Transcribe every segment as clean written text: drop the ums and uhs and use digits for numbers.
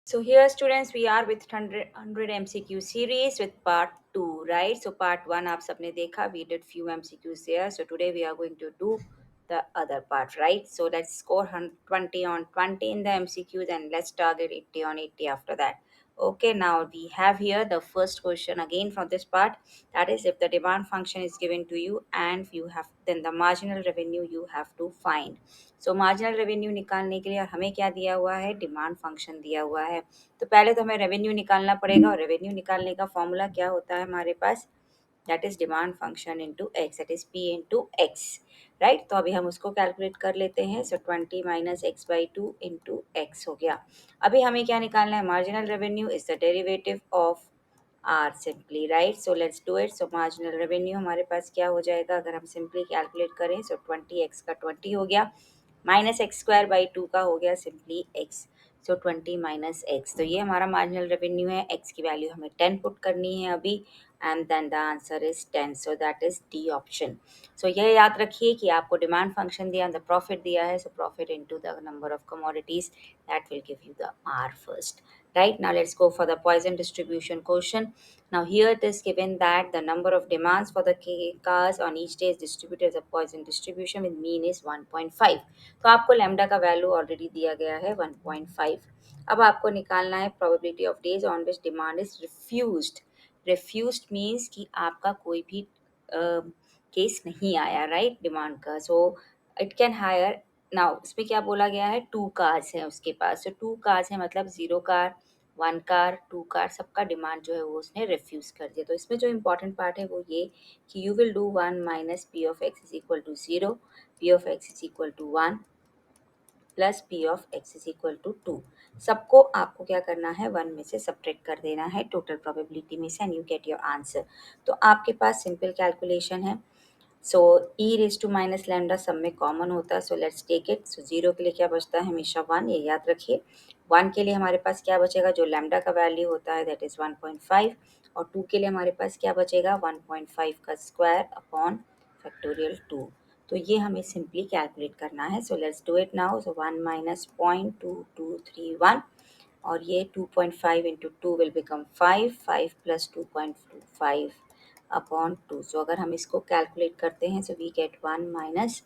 So here students we are with 100 MCQ series with part 2, right? So part 1 आप सबने देखा, we did few MCQs there. So today we are going to do the other part, right? So let's score 20 on 20 in the MCQs and let's target 80 on 80 after that. Okay, now we have here the first question again from this part. That is, if the demand function is given to you and you have then the marginal revenue you have to find. So marginal revenue निकालने के लिए हमें क्या दिया हुआ है, demand function दिया हुआ है। तो पहले तो हमें रेवेन्यू निकालना पड़ेगा और रेवेन्यू निकालने का फॉर्मूला क्या होता है हमारे पास, that is demand function into X, that is P into X, right. तो अभी हम उसको कैलकुलेट कर लेते हैं। So 20 minus X by two into X हो गया। अभी हमें क्या निकालना है, marginal revenue is the derivative of R simply, right. So let's do it. So marginal revenue हमारे पास क्या हो जाएगा, अगर हम सिंपली कैलकुलेट करें, सो 20 एक्स का 20 हो गया, minus X square by two का हो गया simply X. So 20 minus X, तो ये हमारा मार्जिनल रेवेन्यू है। एक्स की वैल्यू हमें 10 पुट करनी है अभी, and then the answer is 10, so that is D option. So ये याद रखिए कि आपको डिमांड फंक्शन दिया, द प्रॉफिट दिया है, so profit into the number of commodities, that will give you the are first, right? Now let's go for the Poisson distribution question. Now here it is given that the number of demands for the cars on each day is distributed as a Poisson distribution with mean is 1.5. तो आपको lambda का value already दिया गया है 1.5। अब आपको निकालना है probability of days on which demand is refused. Refused means कि आपका कोई भी केस नहीं आया, राइट, डिमांड का। So it can hire. Now इसमें क्या बोला गया है, 2 कार्स हैं उसके पास। तो 2 कार्स हैं मतलब 0 कार, 1 कार, 2 कार, सबका डिमांड जो है वो उसने रिफ्यूज़ कर दिया। तो इसमें जो इम्पोर्टेंट पार्ट है वो ये कि you will do 1 minus p of x is equal to 0, p of x is equal to 1 plus p of x is equal to 2। सबको आपको क्या करना है, 1 में से सब्ट्रैक्ट कर देना है टोटल प्रोबेबिलिटी में से, and you get your answer. तो आपके पास सिंपल कैलकुलेशन है। सो e raise to minus lambda सब में कॉमन होता है, सो लेट्स टेक इट। सो 0 के लिए क्या बचता है, हमेशा 1, ये याद रखिए। 1 के लिए हमारे पास क्या बचेगा, जो लैम्डा का वैल्यू होता है दैट इज़ 1.5, और 2 के लिए हमारे पास क्या बचेगा, 1.5 का स्क्वायर अपॉन फैक्टोरियल 2। तो ये हमें सिंपली कैलकुलेट करना है। So let's do it now. So 1 minus 0.2231, और ये 2.5 into 2 will become 5, 5 plus 2.25 upon 2। सो अगर हम इसको कैलकुलेट करते हैं, सो वी गेट 1 माइनस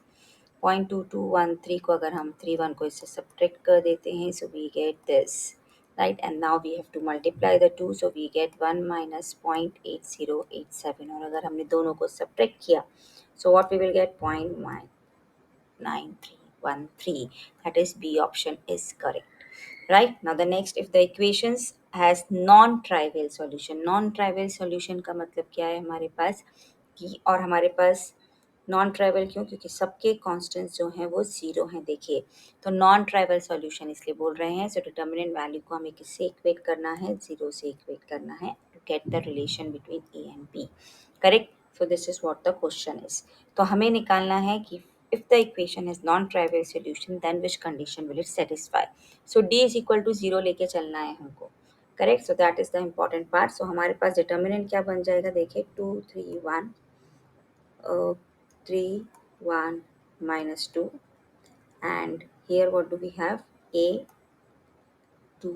0.2213 को अगर हम 31 को इससे सब्ट्रैक्ट कर देते हैं, so we get this, right. And now we have to multiply the 2, so we get 1 minus 0.8087, और अगर हमने दोनों को सब्ट्रैक्ट किया, so what we will get 0.9313, that is B option is correct. Right, now the next, if the equations has non-trivial solution, non-trivial solution का मतलब क्या है हमारे पास कि, और हमारे पास नॉन ट्राइवल क्यों, क्योंकि सबके कांस्टेंट्स जो हैं वो 0 हैं। देखिए, तो नॉन ट्राइवल सॉल्यूशन इसलिए बोल रहे हैं। सो डिटर्मिनेंट वैल्यू को हमें किससे इक्वेट करना है, 0 से इक्वेट करना है to get the relation between a and b, correct. So this is what the question is. तो हमें निकालना है कि if the equation is non-trivial solution then which condition will it satisfy. So d is equal to 0 लेके चलना है हमको, correct. So that is the important part. So हमारे पास डिटर्मिनेंट क्या बन जाएगा, देखिए 2 3 1 3 1 minus 2, and here what do we have, a 2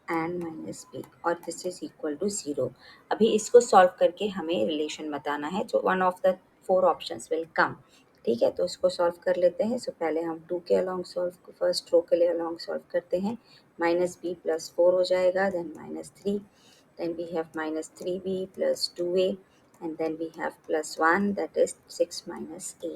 and minus b, और this is equal to 0। अभी इसको सॉल्व करके हमें रिलेशन बताना है, जो one of the 4 options will come. ठीक है, तो इसको सॉल्व कर लेते हैं। सो पहले हम 2 के अलॉन्ग सॉल्व, फर्स्ट रो के लिए अलॉन्ग सॉल्व करते हैं। माइनस बी प्लस 4 हो जाएगा, then minus 3, then we have minus 3b plus 2a, and then we have plus 1, that is 6 minus a,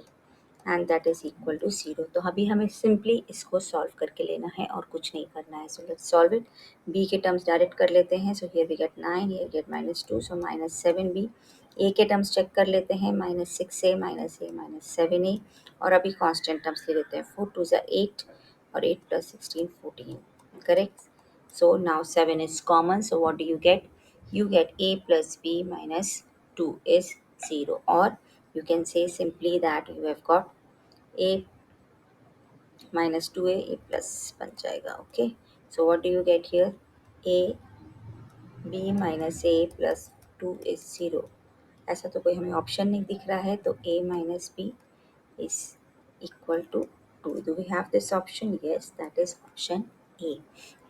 and that is equal to 0। तो अभी हमें simply इसको सॉल्व करके लेना है और कुछ नहीं करना है। So let's solve it. B के टर्म्स डायरेक्ट कर लेते हैं। So here we get 9, here get -2, so -7b। A के टर्म्स चेक कर लेते हैं, -6a -7a, और अभी कांस्टेंट टर्म्स ले लेते हैं। 4 2 ज़ा 8, और 8 + 16 14, correct. So now 7 is common, so what do you get? You get a plus b minus 2 is 0, or you can say simply that you have got a minus 2a, a plus बन जाएगा, okay? So what do you get here? a b minus a plus 2 is 0। ऐसा तो कोई हमें option नहीं दिख रहा है, तो a minus b is equal to 2। Do we have this option? Yes, that is option A,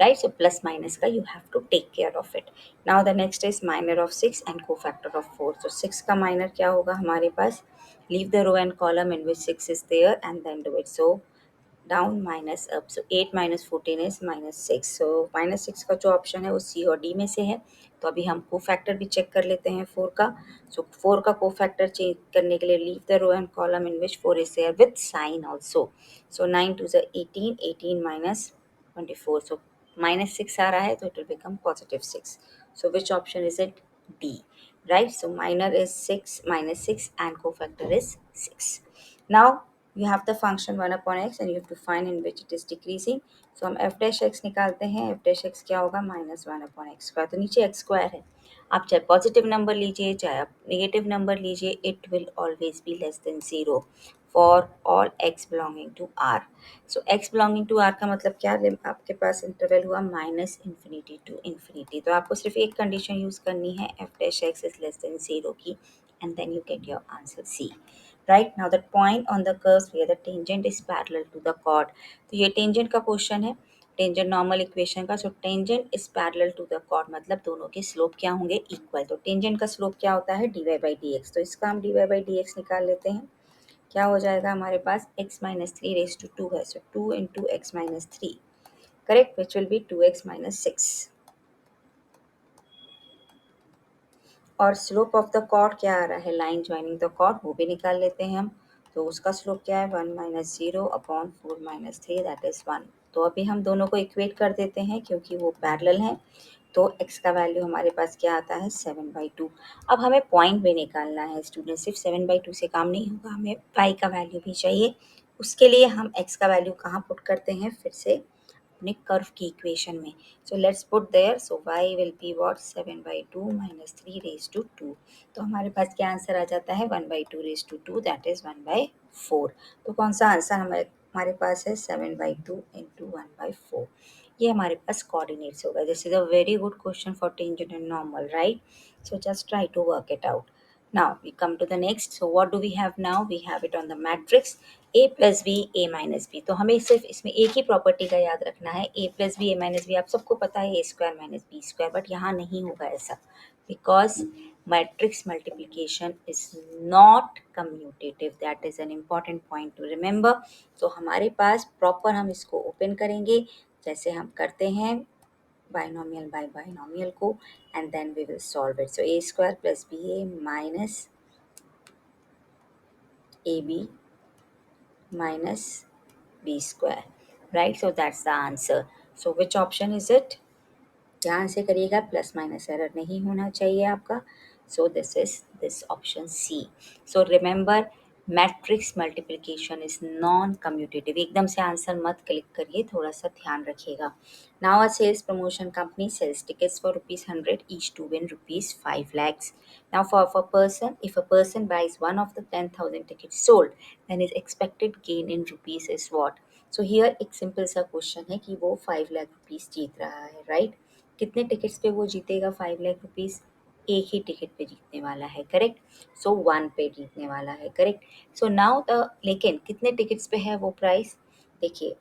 right? So plus minus का you have to take care of it. Now the next is minor of 6 and cofactor of 4. So 6 का minor क्या होगा हमारे पास? Leave the row and column in which 6 is there and then do it. So down minus up, so 8 minus 14 is -6. सो -6 का जो option है वो सी और D में से है. तो अभी हम को फैक्टर भी चेक कर लेते हैं 4 का. सो 4 का को फैक्टर चेक करने के लिए leave the row and column in which 4 is there with sign also. So 9 2 ज़ 18, 18 माइनस 24. सो -6 आ रहा है तो it will become +6. So which option is it? D, right? So minor is 6 -6 and cofactor is 6. Now you have the function 1 upon x and you have to find in which it is decreasing. So हम f dash x निकालते हैं. f dash x क्या होगा? -1 upon x square. तो नीचे x square है. आप चाहे पॉजिटिव नंबर लीजिए चाहे आप नेगेटिव नंबर लीजिए, it will always be less than 0 for all x belonging to r. So x belonging to r का मतलब क्या है? आपके पास इंटरवल हुआ -infinity to infinity. तो आपको सिर्फ एक कंडीशन यूज़ करनी है f dash x is less than 0 की, and then you get your answer C. Right, now the point on the curves where the tangent is parallel to the chord. तो ये tangent का question है, tangent normal equation का. So tangent is parallel to the chord मतलब दोनों के slope क्या होंगे? इक्वल. तो टेंजेंट का स्लोप क्या होता है? dy by D x. तो इसका हम dy बाई डी एक्स निकाल लेते हैं. क्या हो जाएगा हमारे पास? x माइनस 3 रेज टू 2 है. सो 2 into x minus 3, correct, which will be 2x minus 6. और स्लोप ऑफ द कॉर्ड क्या आ रहा है? लाइन ज्वाइनिंग द कॉर्ड, वो भी निकाल लेते हैं हम. तो उसका स्लोप क्या है? 1 minus 0 upon 4 minus 3 that is 1. तो अभी हम दोनों को इक्वेट कर देते हैं क्योंकि वो पैरेलल हैं. तो x का वैल्यू हमारे पास क्या आता है? 7/2. अब हमें पॉइंट भी निकालना है स्टूडेंट. सिर्फ 7/2 से काम नहीं होगा, हमें y का वैल्यू भी चाहिए. उसके लिए हम x का वैल्यू कहाँ पुट करते हैं? फिर से अपने कर्व की इक्वेशन में. So let's put there. So y will be what? 7/2 minus 3 raise to 2. तो हमारे पास क्या आंसर आ जाता है? 1/2 रेज टू 2 दैट इज 1/4. तो कौन सा आंसर हमारे पास है? 7/2 इंटू 1/4. ये हमारे पास कोऑर्डिनेट्स होगा. This is a very good question for tangent and normal, right? So just try to work it out. Now we come to the next. So what do we have now? We have it on the matrix a plus b, a minus b. तो हमें सिर्फ इसमें एक ही property का याद रखना है. a plus b, a minus b आप सबको पता है, a square minus b square. But यहाँ नहीं होगा ऐसा, because matrix multiplication is not commutative. That is an important point two remember. तो हमारे पास प्रॉपर हम इसको ओपन करेंगे जैसे हम करते हैं बाइनोमियल बाय बाइनोमियल को, and then we will solve it. So a square plus ba minus ab minus b square, right? So that's the answer. So which option is it? ध्यान से करिएगा, प्लस माइनस एरर नहीं होना चाहिए आपका. So this is this option C. So remember, matrix multiplication is non commutative. एकदम से answer मत क्लिक करिए, थोड़ा सा ध्यान रखिएगा. Now a sales promotion company sells tickets for ₹100 each to win ₹5 lakhs. Now for a person, if a person buys one of the 10,000 tickets sold, then his expected gain in rupees is what? So here एक simple सा question है कि वो 5 lakh rupees जीत रहा है, right? कितने tickets पे वो जीतेगा 5 लाख रुपीस? एक ही टिकट पे जीतने वाला है, करेक्ट. सो 1 पे जीतने वाला है, करेक्ट. सो नाउ द, लेकिन कितने टिकट्स पे है वो प्राइस? देखिए,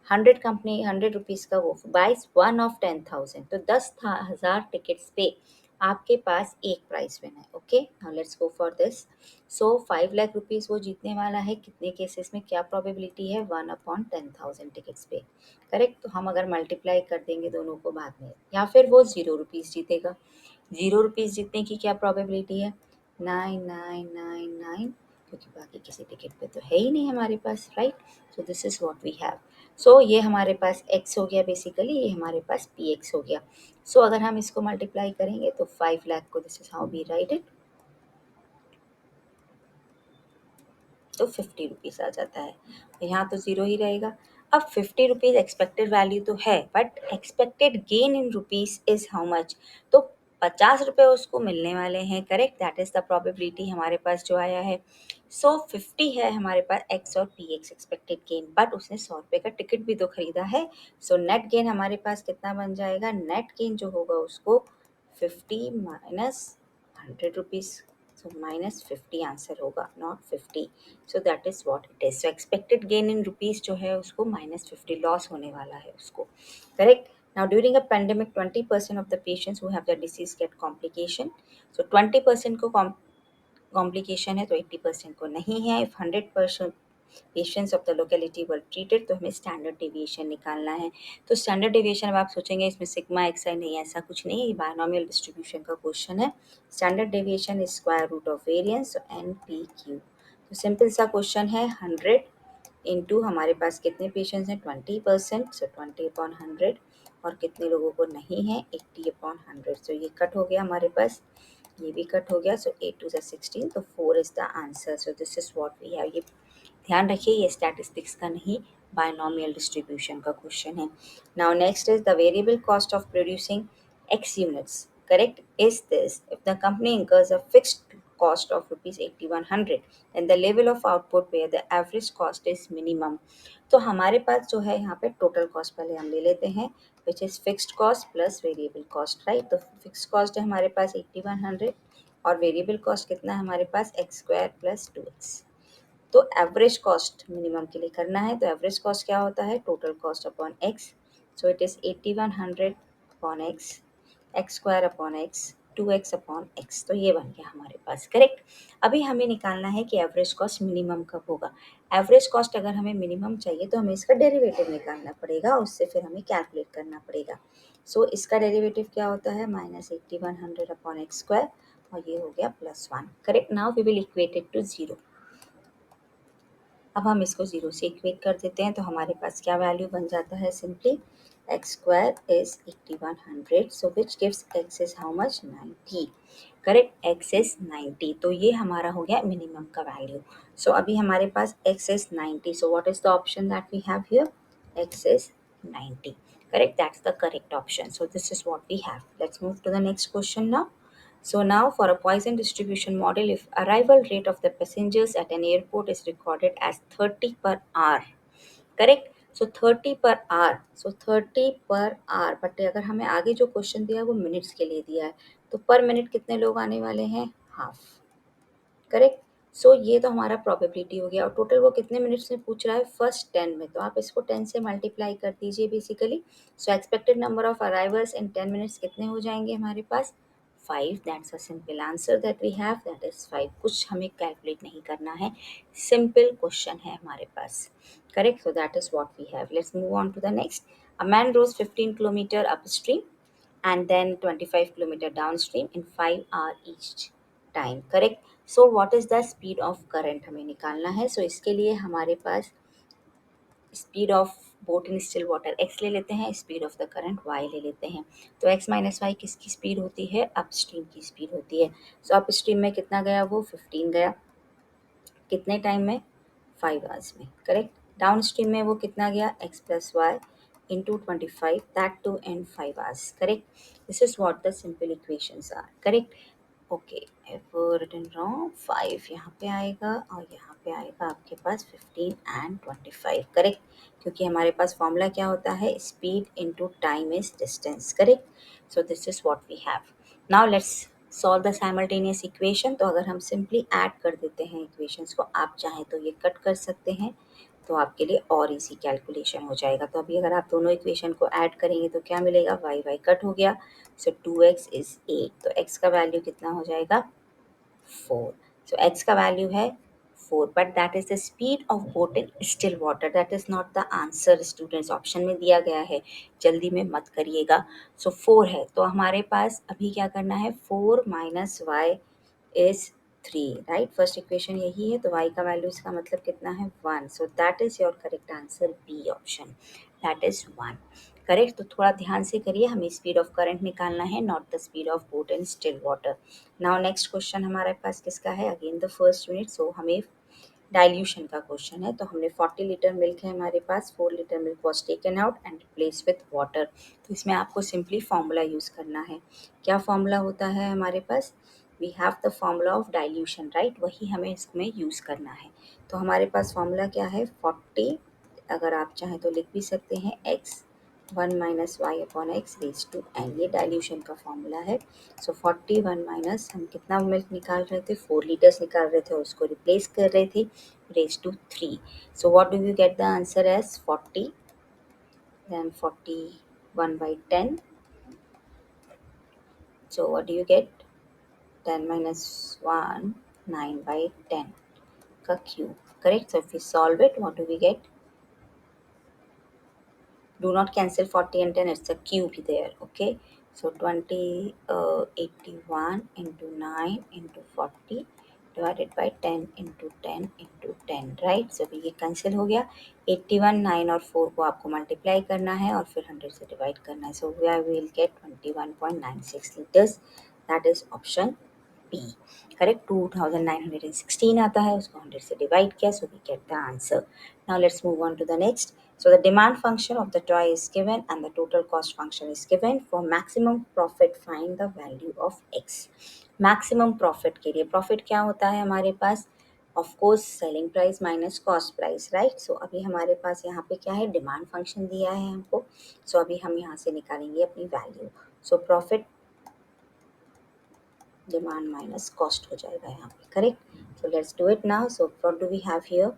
100 कंपनी 100 रुपीज़ का वो बाइस 1 ऑफ 10,000, तो 10,000 टिकट्स पे आपके पास एक प्राइस विन है. Okay, now let's go for this. So 5 lakh rupees वो जीतने वाला है. कितने केसेस में? क्या प्रोबेबिलिटी है? 1/10,000 टिकट्स पे, करेक्ट. तो हम अगर मल्टीप्लाई कर देंगे दोनों को बाद में, या फिर वो 0 रुपीज़ जीतेगा. 0 रुपीज़ जीतने की क्या प्रोबेबिलिटी है? 9999, क्योंकि बाकी किसी टिकट पे तो है ही नहीं हमारे पास, right. So this is what we have. So ये हमारे पास x हो गया बेसिकली, ये हमारे पास px हो गया. सो अगर हम इसको मल्टीप्लाई करेंगे तो 5 लाख को, this is how we write it, तो 50 रुपीज़ आ जाता है. यहाँ तो ज़ीरो ही रहेगा. अब 50 रुपीज़ एक्सपेक्टेड वैल्यू तो है, but expected gain in rupees is how much? तो 50 रुपये उसको मिलने वाले हैं, correct. That is the probability हमारे पास जो आया है. सो 50 है हमारे पास एक्स और P x expected gain, but उसने 100 रुपये का टिकट भी तो खरीदा है. सो नेट गेन हमारे पास कितना बन जाएगा? नेट गेन जो होगा उसको 50 माइनस 100 रुपीज़ सो -50 आंसर होगा, not 50. So that is what it is. So expected gain in rupees जो है उसको -50 लॉस होने वाला है उसको. Correct. Now during a pandemic 20% of the patients who have the disease get complication. So 20% को complication है तो 80% को नहीं है. If 100% patients of the locality were treated तो हमें स्टैंडर्ड डेविएशन निकालना है. तो स्टैंडर्ड डेविएशन अब आप सोचेंगे इसमें सिग्मा एक्स आई नहीं, ऐसा कुछ नहीं है, ये बायनॉमियल डिस्ट्रीब्यूशन का क्वेश्चन है. Standard deviation is square root of variance n p q. तो सिंपल सा क्वेश्चन है 100 इंटू हमारे पास कितने पेशेंट्स हैं 20%, सो 20/100 और कितने लोगों को नहीं है 80/100. सो ये कट हो गया हमारे पास, ये भी कट हो गया. सो 8 2 16 तो 4 is the answer. So this is what we have. ये ध्यान रखिए ये स्टैटिस्टिक्स का नहीं बायनॉमियल डिस्ट्रीब्यूशन का क्वेश्चन है. Now next is the variable cost of producing x units. Correct is this: if the company incurs a fixed cost of rupees 8100 then the level of output where the average cost is minimum. तो हमारे पास जो है यहाँ पे total cost पहले हम ले लेते हैं which is fixed cost plus variable cost. Right. तो फिक्स्ड कॉस्ट है हमारे पास 8100 और वेरिएबल कॉस्ट कितना है हमारे पास x² + 2x. तो एवरेज कॉस्ट मिनिमम के लिए करना है तो एवरेज कॉस्ट क्या होता है total cost upon x. So it is 8100 upon x, x² upon x, 2x upon x. तो ये बन गया हमारे पास. करेक्ट. अभी हमें निकालना है कि एवरेज कॉस्ट मिनिमम कब होगा. एवरेज कॉस्ट अगर हमें मिनिमम चाहिए तो हमें इसका डेरिवेटिव निकालना पड़ेगा, उससे फिर हमें कैलकुलेट करना पड़ेगा. सो इसका डेरिवेटिव क्या होता है -8100 अपॉन x² और ये हो गया +1. Correct. Now we will equate it to 0. अब हम इसको 0 से इक्वेट कर देते हैं तो हमारे पास क्या वैल्यू बन जाता है simply x² is 8100. So which gives x is how much 90. Correct. x is 90. तो ये हमारा हो गया मिनिमम का वैल्यू. सो अभी हमारे पास x is 90. So what is the option that we have here x is 90. Correct. That's the correct option. So this is what we have. Let's move to the next question now. So now for a Poisson distribution model, if arrival rate of the passengers at an airport is recorded as 30 per hour, correct? So 30 per hour. So 30 per hour. But अगर हमें आगे जो question दिया है वो minutes के लिए दिया है तो पर मिनट कितने लोग आने वाले हैं हाफ. करेक्ट. सो ये तो हमारा प्रोबेबिलिटी हो गया और टोटल वो कितने मिनट्स में पूछ रहा है फर्स्ट 10 में, तो आप इसको 10 से मल्टीप्लाई कर दीजिए basically. So expected number of arrivals in 10 minutes कितने हो जाएंगे हमारे पास 5. That's a simple answer that we have, that is 5. कुछ हमें कैलकुलेट नहीं करना है, सिंपल क्वेश्चन है हमारे पास. Correct. So that is what we have. Let's move on to the next. A man rows 15 kilometre upstream and then 25 kilometer downstream in 5 hour each time. Correct. So what is the speed of current हमें निकालना है. So इसके लिए हमारे पास speed of boat in still water x ले लेते हैं, speed of the current y ले लेते हैं. तो x माइनस वाई किसकी स्पीड होती है अपस्ट्रीम की स्पीड होती है. सो अपस्ट्रीम में कितना गया वो 15 गया, कितने टाइम में 5 आवर्स में. करेक्ट. डाउन स्ट्रीम में वो कितना गया x + y into 25 that too in 5 hours. Correct. This is what the simple equations are. Correct. Okay. Written wrong. 5 यहाँ पे आएगा और यहाँ पे आएगा आपके पास 15 एंड 25. करेक्ट. क्योंकि हमारे पास फॉर्मूला क्या होता है speed into time is distance. Correct. So this is what we have. Now let's solve the simultaneous equation. तो अगर हम सिंपली ऐड कर देते हैं इक्वेशंस को, आप चाहें तो ये कट कर सकते हैं तो आपके लिए और इजी कैलकुलेशन हो जाएगा. तो अभी अगर आप दोनों इक्वेशन को ऐड करेंगे तो क्या मिलेगा वाई वाई कट हो गया. सो 2x इज 8. तो x का वैल्यू कितना हो जाएगा 4. सो x का वैल्यू है 4 but that is the speed of boat in still water. That is not the answer students, option में दिया गया है, जल्दी में मत करिएगा. सो 4 है तो हमारे पास अभी क्या करना है 4 minus y is 3. Right. First equation यही है तो y का वैल्यू इसका मतलब कितना है 1. So that is your correct answer B option, that is 1. Correct. तो थोड़ा ध्यान से करिए, हमें स्पीड ऑफ करंट निकालना है not the speed of boat in still water. Now next question हमारे पास किसका है अगेन द फर्स्ट यूनिट. सो हमें डाइल्यूशन का क्वेश्चन है. तो हमने 40 लीटर मिल्क है हमारे पास, 4 litre milk was taken out and replace with water. तो इसमें आपको सिंपली फार्मूला यूज़ करना है. क्या फार्मूला होता है हमारे पास we have the formula of dilution. Right. वही हमें इसमें यूज़ करना है. तो हमारे पास फार्मूला क्या है 40, अगर आप चाहें तो लिख भी सकते हैं x 1 minus y upon x raise to n, ये डाइल्यूशन का फॉर्मूला है। सो 41 माइनस हम कितना मिल्क निकाल रहे थे, 4 लीटर्स निकाल रहे थे और उसको रिप्लेस कर रहे थे raise to 3। So what do you get the answer as 40, then 41 by 10. So what do you get? 10 minus 1, 9 by 10 का cube. Correct? So if we solve it, what do we get? Do not cancel 40 and 10, it's a cube there. Okay, so 20 81 into 9 into 40 divided by 10 into 10 into 10, right? So ये cancel हो गया। 81 9 और 4 को आपको multiply करना है और फिर 100 से divide करना है। So we will get 21.96 liters, that is option B. Correct? 2916 आता है, उसको 100 से divide किया, so we get the answer. Now let's move on to the next. So the demand function of the toy is given and the total cost function is given. For maximum profit, find the value of x. Maximum profit के लिए profit क्या होता है हमारे पास? Of course selling price minus cost price, right? So अभी हमारे पास यहाँ पे क्या है, demand function दिया है हमको. So अभी हम यहाँ से निकालेंगे अपनी value. So profit demand minus cost हो जाएगा यहाँ पे, correct? So let's do it now. So what do we have here?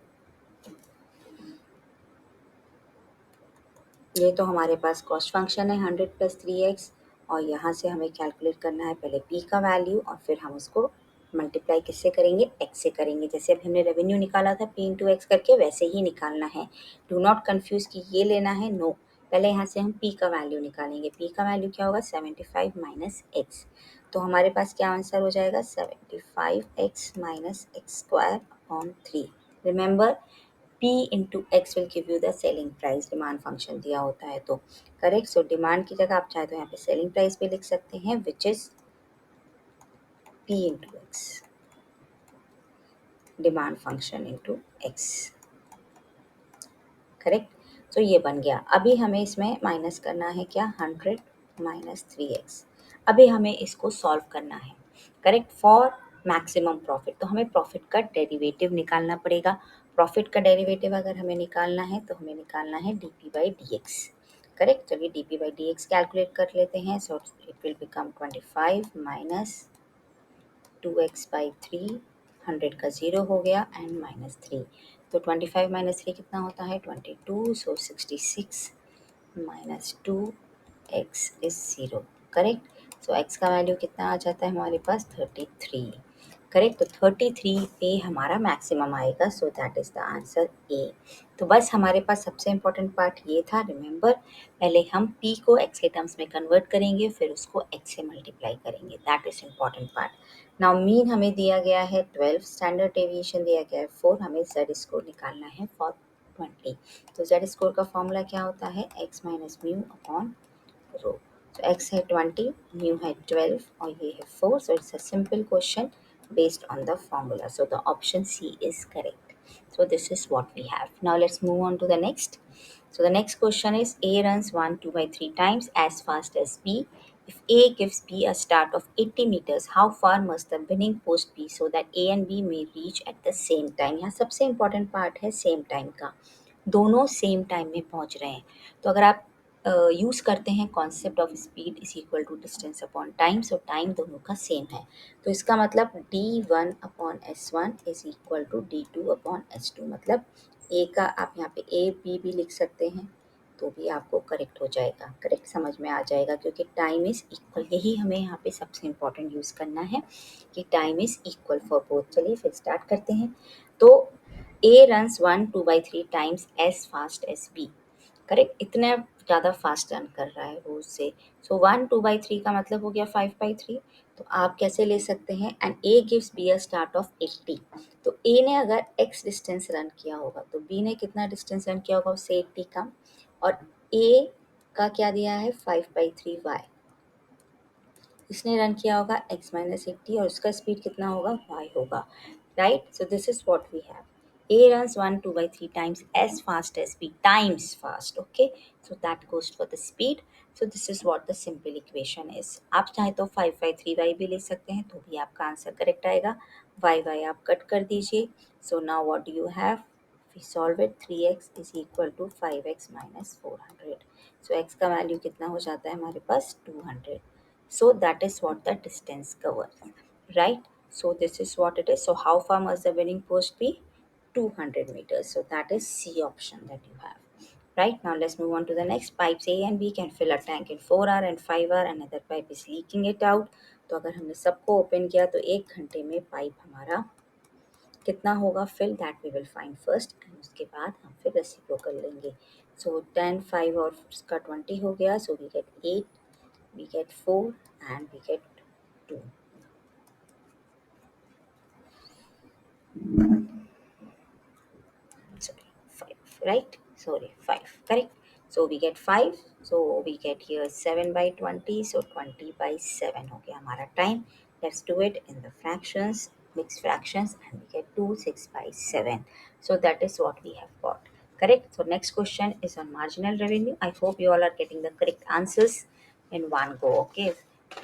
ये तो हमारे पास कॉस्ट फंक्शन है 100 प्लस 3x, और यहाँ से हमें कैलकुलेट करना है पहले p का वैल्यू और फिर हम उसको मल्टीप्लाई किससे करेंगे, x से करेंगे। जैसे अभी हमने रेवेन्यू निकाला था p इंटू एक्स करके, वैसे ही निकालना है। डू नॉट कन्फ्यूज़ कि ये लेना है, नो। पहले यहाँ से हम p का वैल्यू निकालेंगे। p का वैल्यू क्या होगा, 75 माइनस एक्स। तो हमारे पास क्या आंसर हो जाएगा, 75x minus X square upon 3। Remember P into X will give you the selling price, demand function दिया होता है तो करेक्ट। सो डिमांड की जगह आप चाहे तो यहाँ पे सेलिंग प्राइस भी लिख सकते हैं, which is P into X, demand function into X, correct. So ये बन गया। अभी हमें इसमें माइनस करना है क्या, 100 माइनस 3x। अभी हमें इसको सॉल्व करना है, करेक्ट, फॉर मैक्सिमम प्रॉफिट। तो हमें प्रॉफिट का डेरिवेटिव निकालना पड़ेगा। प्रॉफिट का डेरिवेटिव अगर हमें निकालना है तो हमें निकालना है D by D X, correct. चलिए D by D X calculate कर लेते हैं। So it will become 25 minus 2x by 3, 100 का 0 हो गया एंड माइनस 3। तो 25 माइनस 3 कितना होता है, 22। सो 66 minus 2 x is 0, correct. So x का वैल्यू कितना आ जाता है हमारे पास, 33, करेक्ट। तो 33 पे हमारा मैक्सिमम आएगा, so that is the answer A. तो बस हमारे पास सबसे इम्पोर्टेंट पार्ट ये था। रिमेंबर, पहले हम p को x के टर्म्स में कन्वर्ट करेंगे, फिर उसको x से मल्टीप्लाई करेंगे, that is important part. Now mean हमें दिया गया है 12, स्टैंडर्ड डेविएशन दिया गया है 4, हमें z स्कोर निकालना है फॉर 20। तो z स्कोर का फॉर्मूला क्या होता है, x माइनस म्यू अपॉन रो। तो x है 20, म्यू है 12 और ये है 4। So it's a simple question based on the formula. So the option C is correct. So this is what we have. Now let's move on to the next. So the next question is A runs 1 2 by 3 times as fast as B. If A gives B a start of 80 meters, how far must the winning post be so that A and B may reach at the same time? यहाँ सबसे important part है same time का, दोनों same time में पहुंच रहे हैं। तो अगर आप यूज़ करते हैं concept of speed is equal to distance upon time, so time दोनों का सेम है। तो इसका मतलब d1 upon s1 is equal to d2 upon s2। मतलब ए का आप यहाँ पे ए बी भी लिख सकते हैं तो भी आपको करेक्ट हो जाएगा, करेक्ट समझ में आ जाएगा, क्योंकि टाइम इज़ इक्वल। यही हमें यहाँ पे सबसे इम्पॉर्टेंट यूज़ करना है कि time is equal for both. चलिए फिर स्टार्ट करते हैं। तो A runs 1 2 by 3 times as fast as B, correct. इतना ज़्यादा फास्ट रन कर रहा है वो उससे। सो 1 2 by 3 का मतलब हो गया 5 by 3। तो आप कैसे ले सकते हैं, and A gives B a start of 80। तो A ने अगर x डिस्टेंस रन किया होगा तो B ने कितना डिस्टेंस रन किया होगा उससे 80 कम, और A का क्या दिया है 5 by 3 y, इसने रन किया होगा x माइनस 80 और उसका स्पीड कितना होगा y होगा, right. So this is what we have. A runs 1 2 by 3 times as fast as B times fast, okay, so that goes for the speed. So this is what the simple equation is. आप चाहे तो 5 by 3y भी ले सकते हैं तो भी आपका आंसर करेक्ट आएगा। y आप कट कर दीजिए। So now what do you have, we solve it, 3x is equal to 5x minus 400. So x का वैल्यू कितना हो जाता है हमारे पास 200. So that is what the distance covers, right? So this is what it is. So how far must the winning post be? 200 meters. So that is C option that you have. Right, now let's move on to the next. Pipes A and B can fill a tank in 4 hour and 5 hour. Another pipe is leaking it out. तो अगर हमने सबको open किया तो 1 घंटे में pipe हमारा कितना होगा fill, that we will find first, and उसके बाद हम फिर रेसिप्रोकल लेंगे. सो 10, 5 और उसका 20 हो गया. So we get 8, we get 4 and we get 2. Sorry, 5, right? Sorry, 5, correct? So we get 5, so we get here 7 by 20, so 20 by 7 हो गया हमारा time. Let's do it in the fractions, mixed fractions, and we get 2, 6 by 7. So that is what we have got, correct? So next question is on marginal revenue. I hope you all are getting the correct answers in one go, okay?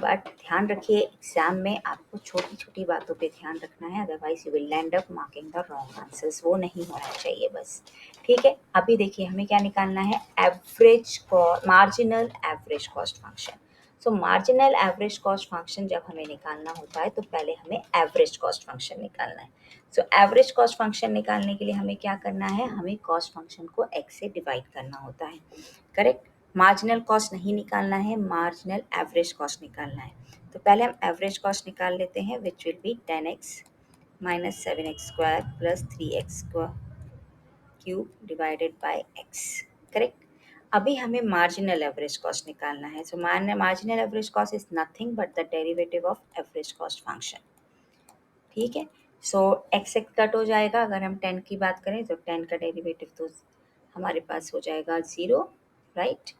But ध्यान रखिए exam में आपको छोटी छोटी बातों पे ध्यान रखना है, otherwise you will and up marking the wrong answers. वो नहीं होना चाहिए बस, ठीक है. अभी देखिए हमें क्या निकालना है, average marginal average cost function. सो मार्जिनल एवरेज कॉस्ट फंक्शन जब हमें निकालना होता है तो पहले हमें एवरेज कॉस्ट फंक्शन निकालना है. सो एवरेज कॉस्ट फंक्शन निकालने के लिए हमें क्या करना है, हमें कॉस्ट फंक्शन को एक्स से डिवाइड करना होता है, करेक्ट. मार्जिनल कॉस्ट नहीं निकालना है, मार्जिनल एवरेज कॉस्ट निकालना है. तो पहले हम एवरेज कॉस्ट निकाल लेते हैं, which will be 10x minus 7x square plus 3x cube divided by x, correct. अभी हमें मार्जिनल एवरेज कॉस्ट निकालना है. सो marginal average cost is nothing but the derivative of average cost function, ठीक है. सो x x cut हो जाएगा. अगर हम 10 की बात करें तो 10 का डेरिवेटिव तो हमारे पास हो जाएगा 0, राइट.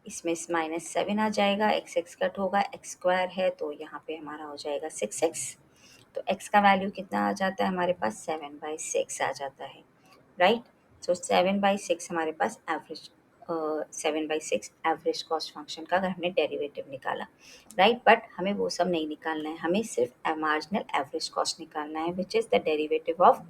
इसमें -7 आ जाएगा, एक्स एक्स कट होगा, एक्स स्क्वायर है तो यहाँ पे हमारा हो जाएगा 6x. तो x का वैल्यू कितना आ जाता है हमारे पास, 7/6 आ जाता है, राइट. सो 7/6 हमारे पास एवरेज 7/6 एवरेज कॉस्ट फंक्शन का अगर हमने डेरिवेटिव निकाला, राइट. बट हमें वो सब नहीं निकालना है, हमें सिर्फ मार्जिनल एवरेज कॉस्ट निकालना है which is the derivative of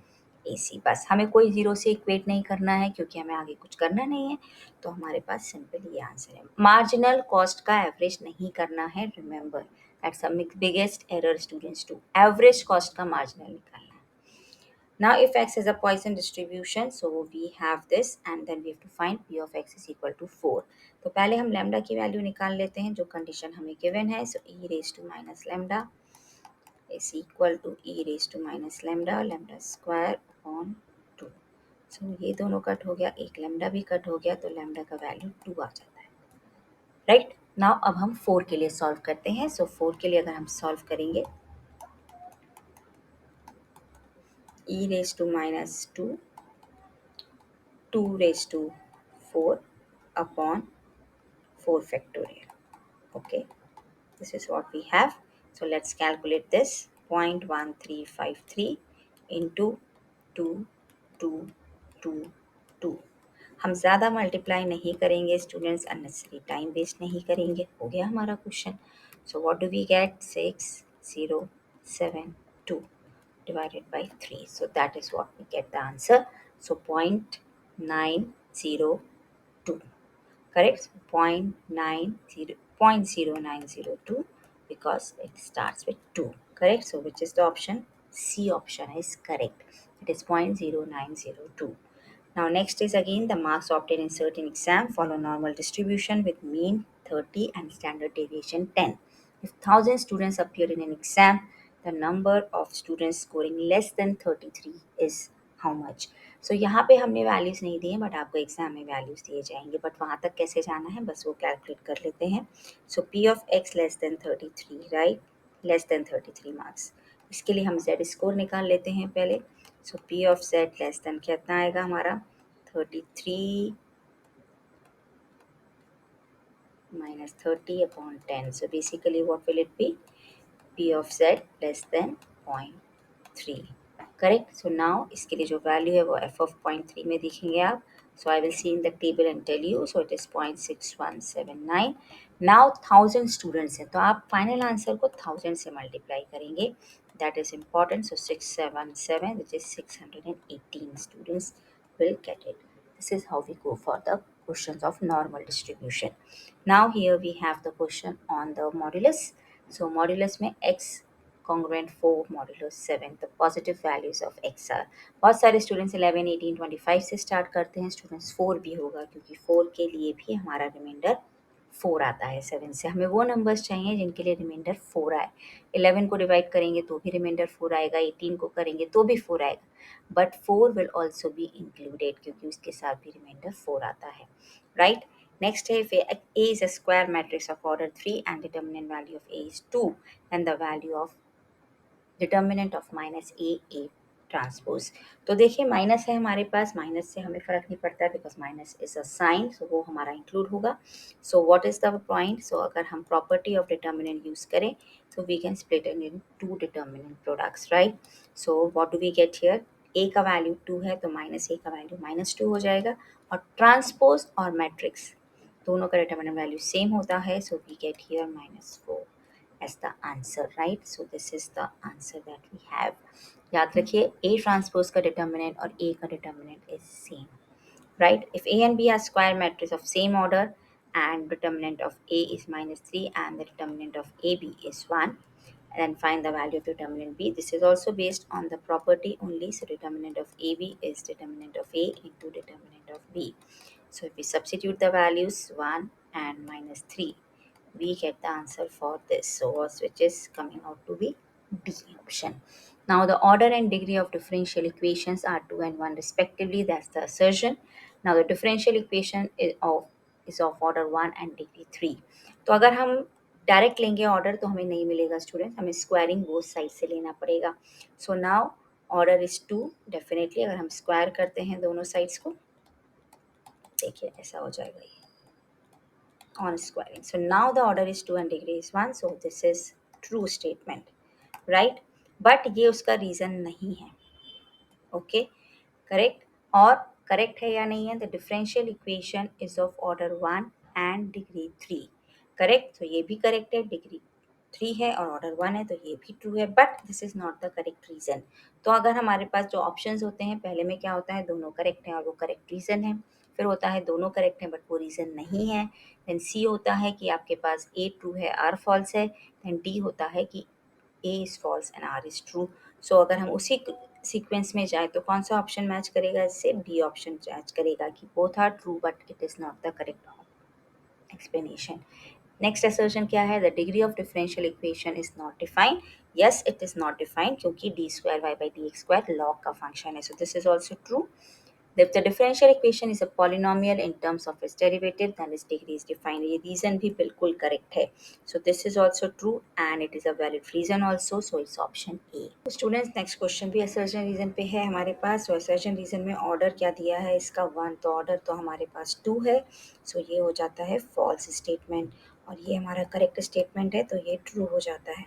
AC. बस हमें कोई जीरो से इक्वेट नहीं करना है क्योंकि हमें आगे कुछ करना नहीं है. तो हमारे पास सिंपल ये आंसर है. मार्जिनल कॉस्ट का एवरेज नहीं करना है, remember that's a biggest error students do. Average cost का मार्जिनल निकालना है. Now if x is a Poisson distribution, so we have this and then we have to find p of x is equal to 4. तो पहले हम lambda की value निकाल लेते हैं जो कंडीशन हमें गिवन है. सो e raised to minus lambda is equal to e raised to minus lambda, lambda square upon 2. सो ये दोनों कट हो गया, एक लैम्डा भी कट हो गया, तो लैम्डा का वैल्यू 2 आ जाता है, राइट. नाउ अब हम 4 के लिए सॉल्व करते हैं. सो 4 के लिए अगर हम सॉल्व करेंगे, e raised to minus 2, 2 raised to 4 upon 4 factorial. Okay, this is what we have. So let's calculate this. 0.1353 into 2, 2, 2, 2. हम ज़्यादा मल्टीप्लाई नहीं करेंगे स्टूडेंट्स, अननेसेसरी टाइम वेस्ट नहीं करेंगे. हो गया हमारा question. So what do we get, 6072 divided by 3. So that is what we get the answer. So 0.902, correct. 0.0902 because it starts with 2, correct. So which is the option, C option is correct. It is 0.0902. Now next is again the marks obtained in certain exam follow normal distribution with mean 30 and standard deviation 10. If 1000 students appear in an exam, the number of students scoring less than 33 is how much? सो यहाँ पे हमने values नहीं दिए but आपको exam में values दिए जाएंगे. But वहाँ तक कैसे जाना है बस वो कैलकुलेट कर लेते हैं. So P of X less than 33, right, less than 33 marks. इसके लिए हम जेड स्कोर निकाल लेते हैं पहले. So P of Z less than कितना आएगा हमारा, 33 minus 30 upon 10. So basically what will it be, p of z less than 0.3, correct. So now इसके लिए जो वैल्यू है वो f of 0.3 में देखेंगे आप. So I will see in the table and tell you. So it is 0.6179. Now 1000 students हैं तो आप फाइनल आंसर को 1000 से मल्टीप्लाई करेंगे, that is important. So 677 which is 618 students will get it. This is how we go for the questions of normal distribution. Now here we have the question on the modulus. So modulus में x congruent 4 modulus 7 the positive values of x are. बहुत सारे students 11, 18, 25 से start करते हैं. Students 4 भी होगा क्योंकि 4 के लिए भी हमारा रिमाइंडर 4 आता है 7 से. हमें वो नंबर्स चाहिए जिनके लिए रिमाइंडर 4 आए. 11 को डिवाइड करेंगे तो भी रिमाइंडर 4 आएगा, 18 को करेंगे तो भी 4 आएगा, but 4 will also be included क्योंकि उसके साथ भी रिमाइंडर 4 आता है, right. Next, if A is a square matrix of order 3 and determinant value of A is 2, then the value of determinant of minus A transpose. तो देखिए minus है हमारे पास, माइनस से हमें फ़र्क नहीं पड़ता है because minus is a sign, so वो हमारा इंक्लूड होगा. So what is the point? So अगर हम प्रॉपर्टी ऑफ डिटर्मिनेंट यूज़ करें तो we can split it into determinant products, right. So what do we get here? A का value 2 है तो माइनस ए का वैल्यू -2 हो जाएगा, और ट्रांसपोज और मैट्रिक्स दोनों का डिटर्मिनेंट वैल्यू सेम होता है, so we get here -4 as the answer, right? So this is the answer that we have. याद रखिए A transpose का determinant और A का determinant is same, right? If A and B are square matrix of same order and determinant of A is -3 and the determinant of AB is 1, then find the value of determinant B. This is also based on the property only. So determinant of AB is determinant of A into determinant of B. So if we substitute the values 1 and -3, we get the answer for this. So which is coming out to be D option. Now the order and degree of differential equations are 2 and 1 respectively. That's the assertion. Now the differential equation is of order 1 and degree 3. तो अगर हम direct लेंगे order तो हमें नहीं मिलेगा student, हमें squaring both side से लेना पड़ेगा. So now order is 2 definitely. अगर हम स्क्वायर करते हैं दोनों साइड्स को, देखिए ऐसा हो जाएगा ये on squaring. So now the order is 2 and degree is 1. So this is true statement, right? But ये उसका reason नहीं है. Okay, correct? और correct है या नहीं है? The differential equation is of order 1 and degree 3. Correct? तो ये भी correct है, degree 3 है और ऑर्डर 1 है तो ये भी ट्रू है, but this is not the correct reason. तो अगर हमारे पास जो ऑप्शंस होते हैं पहले में क्या होता है, दोनों करेक्ट हैं और वो करेक्ट रीजन है. फिर होता है दोनों करेक्ट हैं बट वो रीजन नहीं है. देन सी होता है कि आपके पास ए ट्रू है आर फॉल्स है. देन डी होता है कि A is false and R is true. So अगर हम उसी सीक्वेंस में जाए तो कौन सा ऑप्शन मैच करेगा? इससे डी ऑप्शन मैच करेगा कि both are true but it is not the correct explanation. Next assertion क्या है? The degree of differential equation is not defined. Yes it is not defined क्योंकि D square Y by D X square log का function है. So this is also true. If the differential equation is a polynomial in terms of its derivative, then its degree is defined. ये reason भी बिल्कुल correct है. So this is also true and it is a valid reason also. So it's option A. तो students next question भी assertion reason पे है हमारे पास. So assertion reason में order क्या दिया है इसका 1, तो order तो हमारे पास 2 है. So ये हो जाता है false statement और ये हमारा correct statement है तो ये true हो जाता है.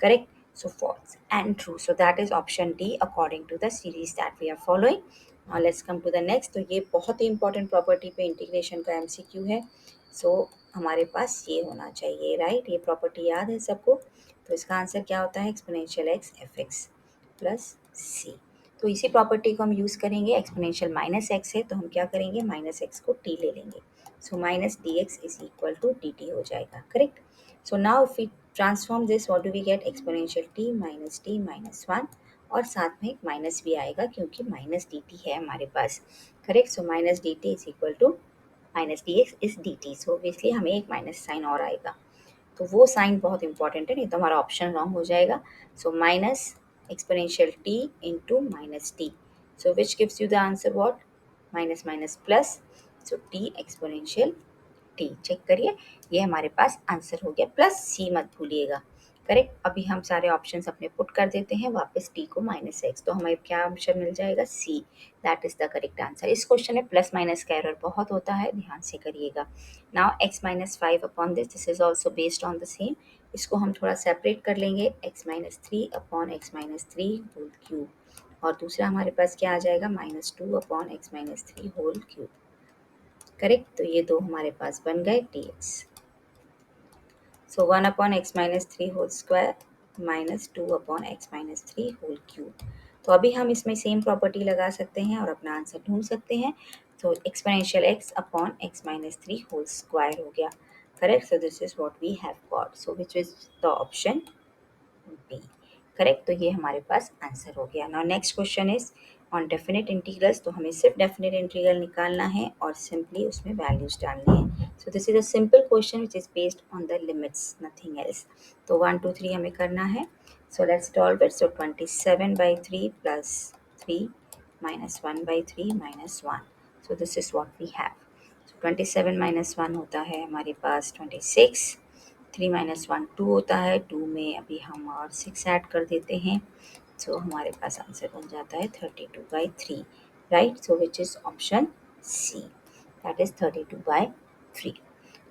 Correct? So false and true. So that is option D according to the series that we are following. Now let's come to the next. तो ये बहुत ही इंपॉर्टेंट प्रॉपर्टी पे इंटीग्रेशन का एमसीक्यू है. सो हमारे पास ये होना चाहिए, राइट. ये प्रॉपर्टी याद है सबको. तो इसका आंसर क्या होता है? Exponential X F X plus C. तो इसी प्रॉपर्टी को हम यूज़ करेंगे. एक्सपोनेंशियल माइनस एक्स है तो हम क्या करेंगे? माइनस एक्स को टी ले लेंगे. So minus D x is equal to d t हो जाएगा, correct. So now if we transform this, what do we get? Exponential t minus 1 और साथ में एक माइनस भी आएगा क्योंकि माइनस डी टी है हमारे पास, correct. So minus D T is equal to minus D x is D T. So obviously हमें एक माइनस साइन और आएगा, तो वो साइन बहुत इंपॉर्टेंट है, नहीं तो हमारा ऑप्शन रॉन्ग हो जाएगा. So minus exponential t into minus t. So which gives you the answer what? Minus minus plus. So t exponential t. Check करिए, ये हमारे पास आंसर हो गया. प्लस सी मत भूलिएगा, करेक्ट. अभी हम सारे ऑप्शंस अपने पुट कर देते हैं वापस टी को माइनस एक्स, तो हमें क्या आंसर मिल जाएगा? C. That is the correct answer. इस क्वेश्चन में प्लस माइनस का एरर बहुत होता है, ध्यान से करिएगा. Now X minus 5 upon this is also based on the same. इसको हम थोड़ा सेपरेट कर लेंगे. X minus 3 upon X minus 3 whole cube, और दूसरा हमारे पास क्या आ जाएगा? -2 upon X minus 3 whole cube, correct. तो ये दो हमारे पास बन गए T x. So 1 upon x minus 3 whole square minus 2 upon x minus 3 whole cube. तो अभी हम इसमें सेम प्रॉपर्टी लगा सकते हैं और अपना आंसर ढूंढ सकते हैं। तो exponential x upon x minus 3 whole square हो गया, correct. So this is what we have got, so which is the option B, correct. तो ये हमारे पास आंसर हो गया। Now next question is on definite integrals. तो हमें सिर्फ डेफिनेट इंटीग्रल निकालना है और सिंपली उसमें वैल्यूज डालनी है। So this is a simple question which is based on the limits, nothing else. तो 1 2 3 हमें करना है। So let's solve it. So 27/3 plus 3 minus 1/3 minus 1। So this is what we have. 27 minus 1 होता है हमारे पास 26, 3 माइनस 1 2 होता है, 2 में अभी हम और 6 ऐड कर देते हैं। सो हमारे पास आंसर बन जाता है 32/3, right. So which is option C, that is 32/3।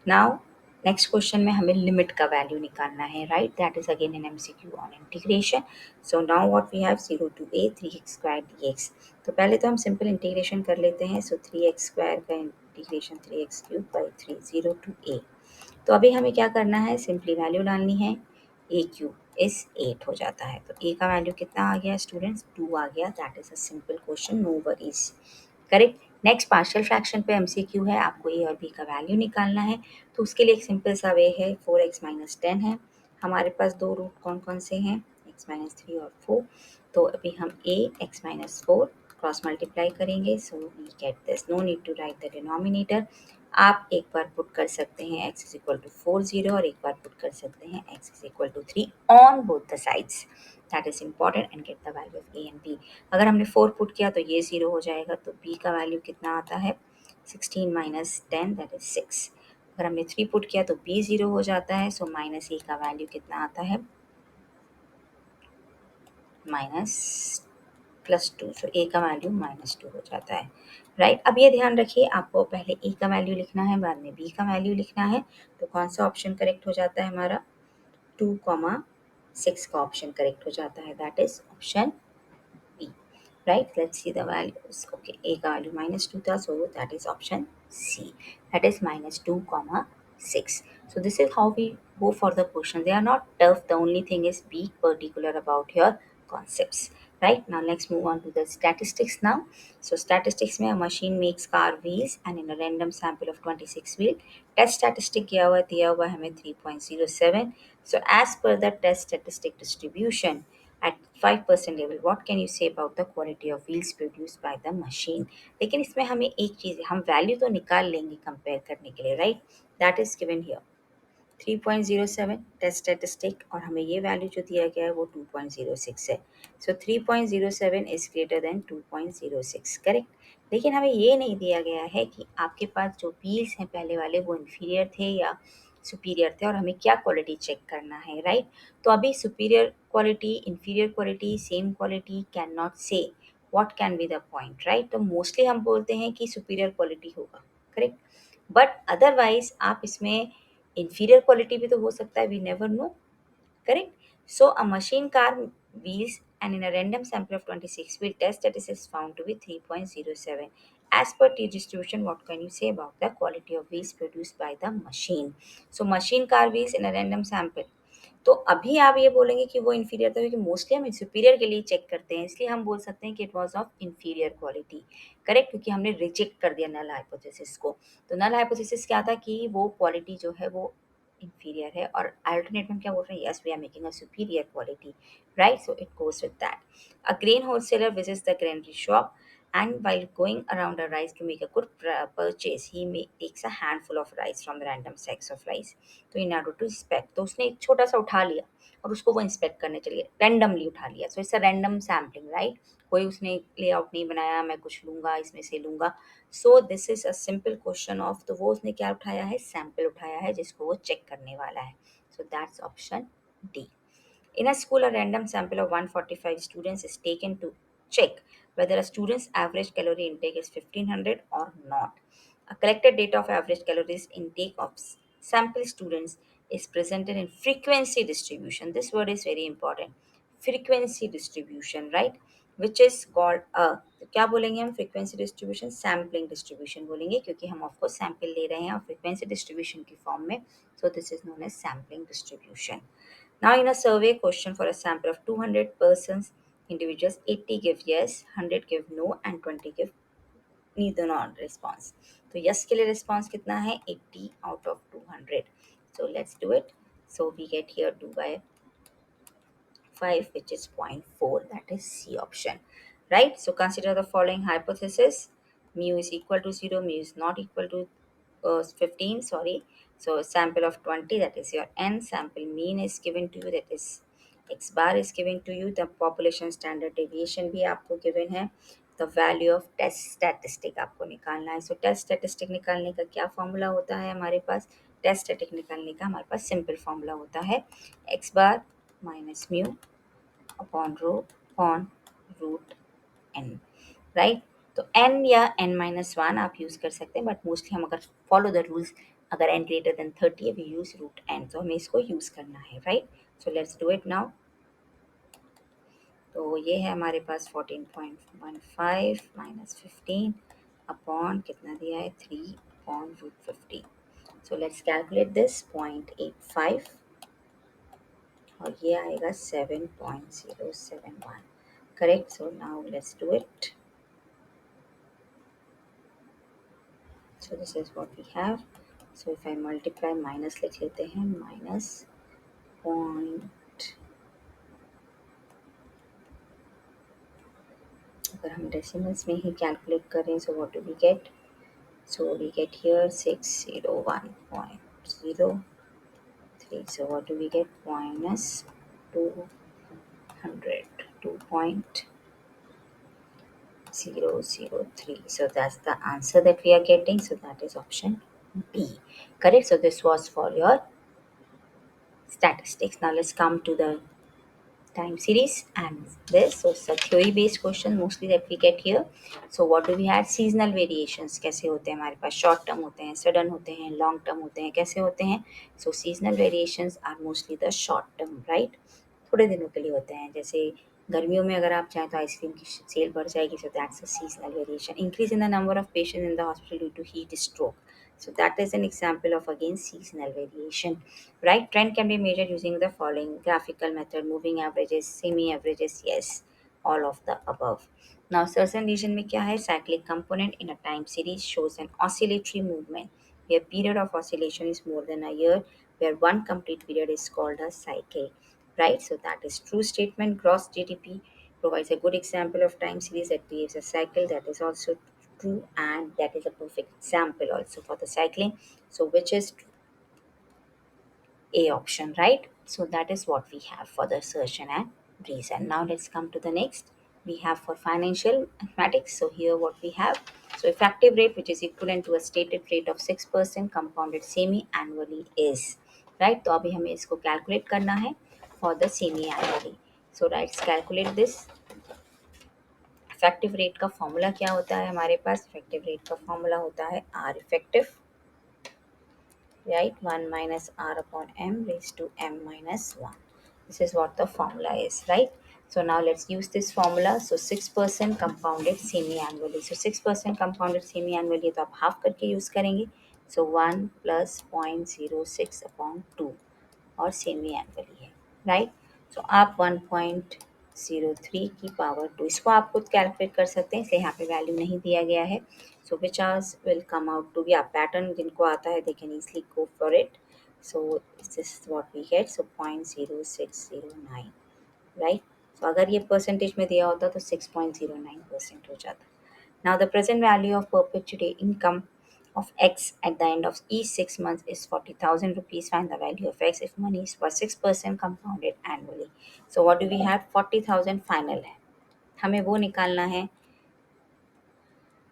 Now next question में हमें लिमिट का वैल्यू निकालना है, right. That is again an MCQ on integration. So now what we have 0 to a 3x² dx। तो पहले तो हम सिंपल इंटीग्रेशन कर लेते हैं। सो 3x² का इंटीग्रेशन 3x³ 3 0 to a। तो अभी हमें क्या करना है, सिंपली वैल्यू डालनी है। ए क्यू इज 8 हो जाता है। तो ए का वैल्यू कितना आ गया स्टूडेंट्स, 2 आ गया। That is a simple question, no worries, correct. Next partial fraction पे एमसीक्यू है, आपको ए और बी का वैल्यू निकालना है। तो उसके लिए एक सिंपल सा वे है, 4x माइनस 10 है। हमारे पास दो रूट कौन कौन से हैं, x माइनस 3 और 4। तो अभी हम a x minus 4 cross multiply करेंगे। So we get this, no need to write the denominator. आप एक बार पुट कर सकते हैं x इज इक्वल टू 4 0 और एक बार पुट कर सकते हैं x is equal to 3 on both the sides. That is important and get the value of a and b। अगर हमने 4 पुट किया तो ये 0 हो जाएगा। तो b का वैल्यू कितना आता है, 16 माइनस 10 दैट इज 6। अगर हमने 3 पुट किया तो b 0 हो जाता है। सो माइनस a का वैल्यू कितना आता है, माइनस +2। सो a का वैल्यू -2 हो जाता है, राइट। अब ये ध्यान रखिए, आपको पहले a का वैल्यू लिखना है, बाद में b का वैल्यू लिखना है। तो कौन सा ऑप्शन करेक्ट हो जाता है हमारा, 2, 6 का ऑप्शन करेक्ट हो जाता है, that is option B, right? Let's see the values. Okay, a का value -2 था, so that is option C. That is -2, 6. So this is how we go for the question. They are not tough. The only thing is be particular about your concepts. Right, now let's move on to the statistics now. So statistics में a machine makes car wheels and in a random sample of 26 wheel. Test statistic दिया हुआ है हमें 3.07. So as per the test statistic distribution at 5% level, what can you say about the quality of wheels produced by the machine? लेकिन इसमें हमें एक चीज़, हम value तो निकाल लेंगे कंपेयर करने के लिए, right. That is given here 3.07 test statistic, और हमें ये वैल्यू जो दिया गया है वो 2.06 है। सो 3.07 इज ग्रेटर देन 2.06, करेक्ट। लेकिन हमें ये नहीं दिया गया है कि आपके पास जो व्हील्स हैं पहले वाले वो इन्फीरियर थे या सुपीरियर थे, और हमें क्या क्वालिटी चेक करना है, राइट। तो अभी superior quality, inferior quality, same quality can not say what can be the point, right. तो मोस्टली हम बोलते हैं कि सुपीरियर क्वालिटी होगा, करेक्ट। बट अदरवाइज आप इसमें inferior quality भी तो हो सकता है, we never know, correct? So a machine car wheels and in a random sample of 26 wheel test that is found to be 3.07. As per T distribution, what can you say about the quality of wheels produced by the machine? So machine car wheels in a random sample. तो अभी आप ये बोलेंगे कि वो inferior था, क्योंकि mostly हम सुपीरियर के लिए चेक करते हैं, इसलिए हम बोल सकते हैं कि it was of inferior quality, correct. क्योंकि हमने रिजेक्ट कर दिया नल हाइपोथेसिस को। तो नल हाइपोथेसिस क्या था कि वो क्वालिटी जो है वो इन्फीरियर है, और अल्टरनेट में क्या बोल रहे हैं, yes we are making a superior quality, right. So it goes with that. A grain wholesaler visits the granary shop and while going around a rice to make a good purchase, he takes a handful of rice from the random sacks of rice. तो in order to inspect, तो उसने एक छोटा सा उठा लिया और उसको वो इंस्पेक्ट करने चलिए, रैंडमली उठा लिया। So it's a random sampling, right. कोई उसने लेआउट नहीं बनाया, मैं कुछ लूँगा इसमें से लूँगा। सो this is a simple question of, तो वो उसने क्या उठाया है, सैम्पल उठाया है जिसको वो चेक करने वाला है। So that's option D. In a school, a random sample of 145 students is taken to check whether a student's average calorie intake is 1500 or not. A collected data of average calories intake of sample students is presented in frequency distribution. This word is very important. Frequency distribution, right? Which is called a, तो क्या बोलेंगे हम, frequency distribution, sampling distribution बोलेंगे, क्योंकि हम of course sample ले रहे हैं और फ्रीक्वेंसी डिस्ट्रीब्यूशन की फॉर्म में। So this is known as sampling distribution. Now, in a survey question for a sample of 200 persons, individuals, 80 give yes, 100 give no and 20 give neither nor response. तो yes के लिए response कितना है? 80 out of 200. So let's do it. So we get here 2 by 5, which is 0.4. That is C option, right? So consider the following hypothesis: mu is equal to 0, mu is not equal to 15, sorry. So sample of 20, that is your n. Sample mean is given to you, that is x bar is given to you. The population standard deviation भी आपको given है. The value of test statistic आपको निकालना है. So test statistic निकालने का क्या formula होता है हमारे पास? टेस्ट स्टैटिक निकालने का हमारे पास सिंपल फॉर्मूला होता है X bar minus mu upon rho upon root N, right? तो n या n-1 आप यूज़ कर सकते हैं, बट मोस्टली हम अगर फॉलो द रूल्स, अगर n ग्रेटर देन 30 है वी यूज़ रूट n, तो हमें इसको यूज़ करना है, right? So let's do it now. तो ये है हमारे पास 14.15 माइनस 15 अपॉन कितना दिया है 3 upon root 50. So let's calculate this 0.85 और ये आएगा 7.071, correct? So now let's do it. So this is what we have. So if I multiply, minus लिख लेते हैं, माइनस पॉइंट, अगर हम डेसिमल्स में ही कैलकुलेट करें, so what do we get? So we get here 601.03. So what do we get? Minus 200, 2.003. So that's the answer that we are getting. So that is option B. Correct. So this was for your statistics. Now let's come to the time series and this. So it's a theory based question mostly that we get here. So what do we have? Seasonal variations कैसे होते हैं हमारे पास? Short term होते हैं, sudden होते हैं, long term होते हैं, कैसे होते हैं? So seasonal variations are mostly the short term, right? थोड़े दिनों के लिए होते हैं. जैसे गर्मियों में अगर आप चाहें तो आइसक्रीम की सेल बढ़ जाएगी, so that's a seasonal variation. Increase in the number of patient in the hospital due to heat stroke, so that is an example of again seasonal variation, right? Trend can be measured using the following graphical method: moving averages, semi averages, yes, all of the above. Now Sersan lesion में क्या है? Cyclic component in a time series shows an oscillatory movement where period of oscillation is more than a year, where one complete period is called a cycle, right? So that is true statement. Gross GDP provides a good example of time series that behaves a cycle. That is also true, and that is a perfect example also for the cycling. So which is A option, right? So that is what we have for the assertion and reason. Now let's come to the next. We have for financial mathematics. So here what we have. So effective rate, which is equivalent to a stated rate of 6% compounded semi-annually is, right? तो अभी हमें इसको calculate करना है for the semi-annually. So let's calculate this. Effective rate का formula क्या होता है हमारे पास? इफेक्टिव रेट का फॉर्मूला होता है are effective, right? 1 minus r upon m raised to m minus 1. This is what the formula is, right? So now let's use this formula. So 6% compounded semi-annually. So 6% compounded semi-annually तो आप half करके use करेंगे. So 1 plus 0.06 upon 2 और semi annually है, right? सो आप 1.03 की power 2, इसको आप खुद कैलकुलेट कर सकते हैं, इसलिए यहाँ पे वैल्यू नहीं दिया गया है. So which R's will come out to be, आप पैटर्न जिनको आता है they can easily go for it. So this is what we get. So 0.0609, right? So अगर ये परसेंटेज में दिया होता तो 6.09% हो जाता. Now the present value of perpetuity income of X at the end of each 6 months is 40,000 rupees. Find the value of X if money is for 6% compounded annually. So what do we have? 40,000 final है. हमें वो निकालना है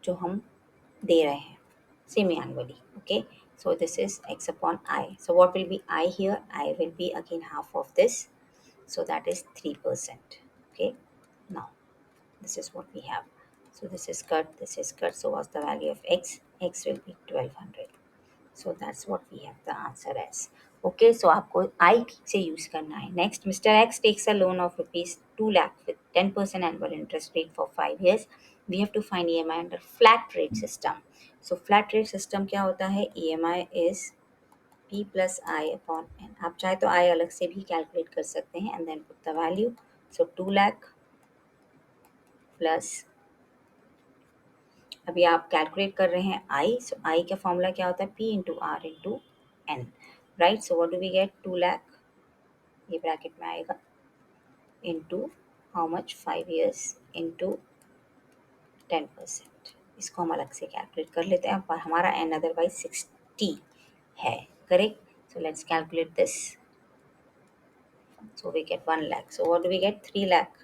जो हम दे रहे हैं semi annually. Okay. So this is X upon I. So what will be I here? I will be again half of this. So that is 3%. Okay. Now this is what we have. So this is cut, this is cut. So what's the value of x? X will be 1200. So that's what we have the answer as. Okay, so आपको I ठीक से use करना है. Next, Mr. X takes a loan of rupees 2 lakh with 10% annual interest rate for 5 years. We have to find EMI under flat rate system. So flat rate system क्या होता है? EMI is P plus I upon N. आप चाहे तो I अलग से भी calculate कर सकते हैं and then put the value. So 2 lakh plus, अभी आप कैलकुलेट कर रहे हैं आई, सो आई का फॉर्मूला क्या होता है, p into r into n, right. So what do we get, 2 lakh, ये ब्रैकेट में आएगा, into how much, 5 years into 10%। इसको हम अलग से कैलकुलेट कर लेते हैं, पर हमारा एन अदरवाइज 60 है, correct. So let's calculate this, so we get 1 lakh, so what do we get, 3 lakh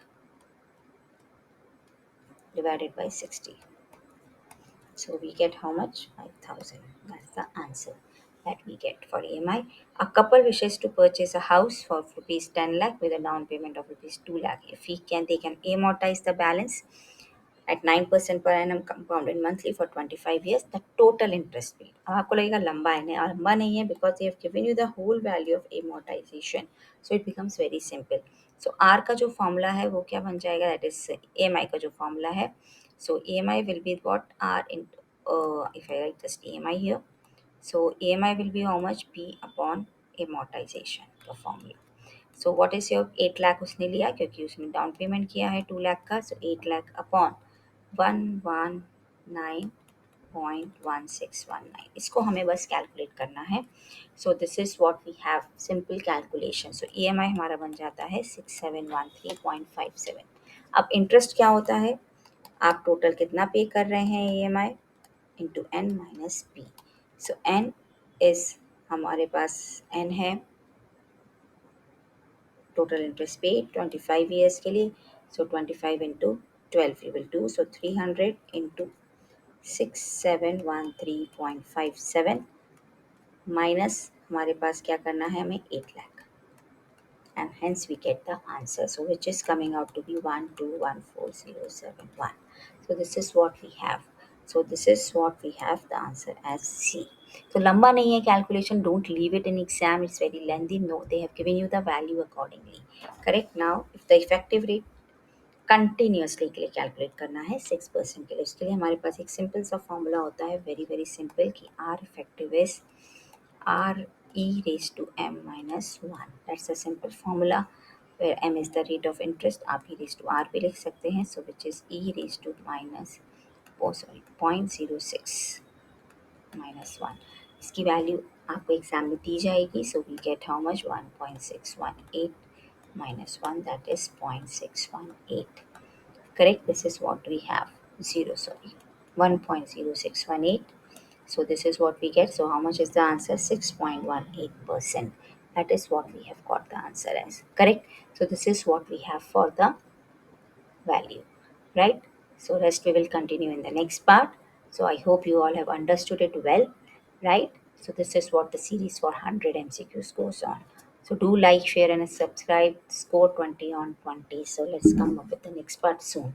divided by 60, so we get how much, 5,000. That's the answer that we get for EMI. A couple wishes to purchase a house for rupees 10 lakh with a down payment of rupees 2 lakh. If he can, they can amortize the balance at 9% per annum compounded monthly for 25 years, the total interest paid. अब आपको लगेगा लंबा है, नहीं लंबा नहीं है, because they have given you the whole value of amortization, so it becomes very simple. So R का जो फॉर्मूला है वो क्या बन जाएगा, that is EMI का जो फॉर्मूला है, so EMI will be what, R into, if I write just EMI here, so EMI will be how much, P upon amortization का formula. So what is your, 8 lakh उसने लिया क्योंकि उसने down payment किया है 2 लाख का, सो 8 लाख अपॉन 119.1619, इसको हमें बस कैलकुलेट करना है. So this is what we have, simple calculation. So EMI हमारा बन जाता है 6713.57. अब इंटरेस्ट क्या होता है, आप टोटल कितना पे कर रहे हैं EMI into n minus p. So n is, हमारे पास एन है, total interest paid 25 years के लिए, so 25 into 12 you will do, so 300 into 6713.57 minus हमारे पास क्या करना है हमें, 8 lakh, and hence we get the answer, so which is coming out to be 1214071. So this is what we have, so this is what we have the answer as C. So लंबा नहीं है calculation, don't leave it in exam, it's very lengthy. No, they have given you the value accordingly, correct. Now if the effective rate continuously के लिए calculate करना है 6% के लिए, उसके लिए हमारे पास एक सिंपल सा फॉर्मूला होता है, वेरी वेरी सिंपल, कि r effective is R e raised to m minus 1. That's a simple formula where m is the rate of interest. आप e raised to r भी लिख सकते हैं, so which is e raised to minus, oh sorry, 0.06 minus 1. इसकी value आपको exam में दी जाएगी, so we get how much, 1.618 minus 1, that is 0.618. Correct, this is what we have, 1.0618. So this is what we get. So how much is the answer? 6.18%. That is what we have got the answer as. Correct. So this is what we have for the value. Right. So rest we will continue in the next part. So I hope you all have understood it well. Right. So this is what the series for 100 MCQs goes on. So do like, share and subscribe. Score 20 on 20. So let's come up with the next part soon.